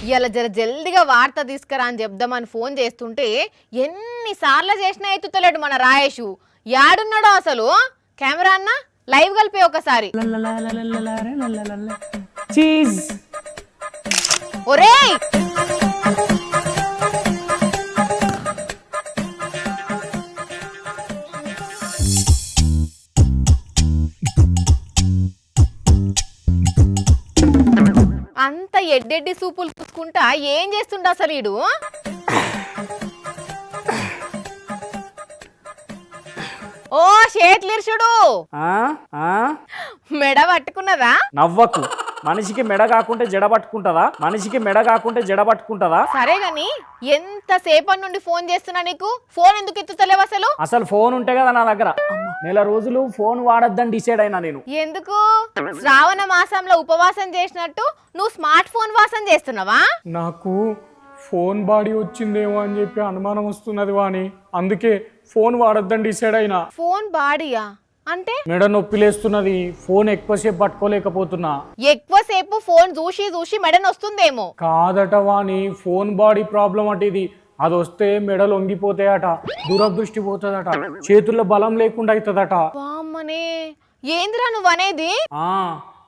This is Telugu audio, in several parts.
ఇలా జర జల్దిగా వార్త తీసుకురా అని చెప్దామని ఫోన్ చేస్తుంటే ఎన్నిసార్లు చేసినా ఎత్తుతలేడు మన రాయేషు. యాడున్నాడో అసలు? కెమెరా అన్న లైవ్ కలిపి ఒకసారి. ఒరేయ్ అంత ఎడ్డెడ్డి సూపులు చూసుకుంటా ఏం చేస్తుండ అసలు ఈడు? ఓ చేతులిర్చుడు మెడ పట్టుకున్నదా? నవ్వకు. మనిషికి మెడ కాకుంటే జడ పట్టుకుంటదా? సరే గాని ఎంతసేపటి నుండి ఫోన్ చేస్తున్నా నీకు? ఫోన్ ఎందుకు ఎత్తుతలేవు అసలు? అసలు ఫోన్ ఉంటే కదా నా దగ్గర. నెల రోజులు ఫోన్ వాడొద్దని డిసైడ్ అయినా నేను. ఎందుకు? శ్రావణ మాసంలో ఉపవాసం చేసినట్టు నువ్వు స్మార్ట్ ఫోన్ వాసం చేస్తున్నావా? నాకు ఫోన్ బాడీ వచ్చిందేమో అని చెప్పి అనుమానం వస్తున్నది వాని, అందుకే ఫోన్ వాడొద్దని డిసైడ్ అయినా. ఫోన్ బాడీయా అంటే? మెడ నొప్పి లేస్తున్నది, ఫోన్ ఎక్కువసేపు పట్టుకోలేకపోతున్నా. ఎక్కువసేపు ఫోన్ చూసి చూసి మెడ నొస్తుందేమో. కాదట వాని, ఫోన్ బాడీ ప్రాబ్లం అట ఇది. అది వస్తే మెడలు వంగిపోతాయట, దూరదృష్టి పోతుందట, చేతుల్లో బలం లేకుండా అవుతుందట. వామ్మనే, ఏందిరా నువ్వు అనేది?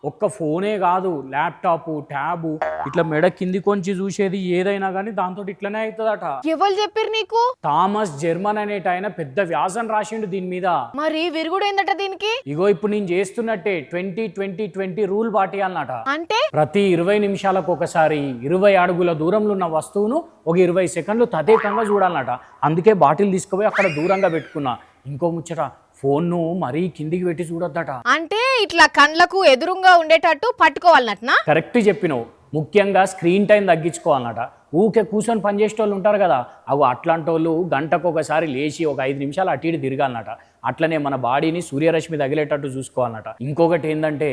ఒక్క ఫోనే కాదు, ల్యాప్టాప్, ట్యాబ్, ఇట్లా మెడ కింది కొంచి చూసేది ఏదైనా కానీ దాంతో ఇట్లనే అవుతుందట. ఎవరు చెప్పారు నీకు? థామస్ జర్మన్ అనేట ఆయన పెద్ద వ్యాసం రాసిండు దీని మీద. మరి విరుగుడు ఏందట దీనికి? ఇగో ఇప్పుడు నేను చేస్తున్నట్టే 20-20-20 రూల్ పాటియాలన్నట. అంటే ప్రతి 20 నిమిషాలకు ఒకసారి 20 అడుగుల దూరంలో ఉన్న వస్తువును ఒక 20 సెకండ్లు తదేకంగా చూడాలన్నట. అందుకే బాటిల్ తీసుకుపోయి అక్కడ దూరంగా పెట్టుకున్నా. ఇంకో ముచ్చట, ఫోన్ను మరీ కిందికి పెట్టి చూడొద్దట. అంటే ఇట్లా కండ్లకు ఎదురుగా ఉండేటట్టు పట్టుకోవాలన్నట్నా? కరెక్ట్ చెప్పినావు. ముఖ్యంగా స్క్రీన్ టైం తగ్గించుకోవాలన్నట. ఊకే కూర్చొని పనిచేసే వాళ్ళు ఉంటారు కదా, అవి అట్లాంటి వాళ్ళు గంటకు ఒకసారి లేచి ఒక 5 నిమిషాలు అటు ఇటు తిరగాలన్నట. అట్లనే మన బాడీని సూర్యరశ్మి తగిలేటట్టు చూసుకోవాలన్నట. ఇంకొకటి ఏంటంటే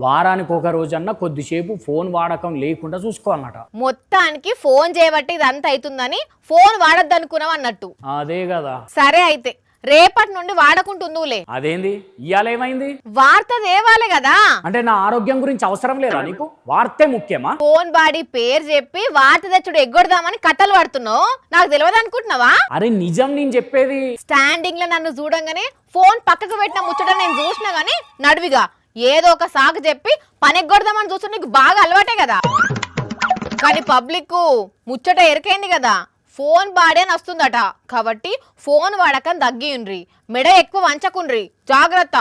వారానికి ఒక రోజన్నా కొద్దిసేపు ఫోన్ వాడకం లేకుండా చూసుకోవాలన్నట. మొత్తానికి ఫోన్ చేయబట్టి ఇదంతా అవుతుందని ఫోన్ వాడద్దు అనుకున్నావు అన్నట్టు. అదే కదా. సరే అయితే రేపటి నుండి వాడకుంటుందులే. అదేంది ఇయాల ఏమైంది? వార్త దేవాలే కదా. అంటే నా ఆరోగ్యం గురించి అవసరం లేదా నీకు? వార్తే ముఖ్యమా? ఫోన్ బాడీ పేరు చెప్పి వార్త తెచ్చుడు ఎగ్గొడదామని కథలు పడుతున్నావు. నాకు తెలియదు అనుకుంటున్నావా? అరే నిజం నేను చెప్పేది. స్టాండింగ్ లో నన్ను చూడంగానే ఫోన్ పక్కకు పెట్టిన ముచ్చట నేను చూసినా గానీ నడువిగా ఏదో ఒక సాకు చెప్పి పని ఎగ్గొడదామని చూస్తున్నా. నీకు బాగా అలవాటే కదా. కానీ పబ్లిక్ ముచ్చట ఎరికైంది కదా, ఫోన్ బాడీ అని వస్తుందట. కాబట్టి ఫోన్ వాడకం తగ్గియుండ్రి, మెడ ఎక్కువ వంచకుండ్రి, జాగ్రత్త.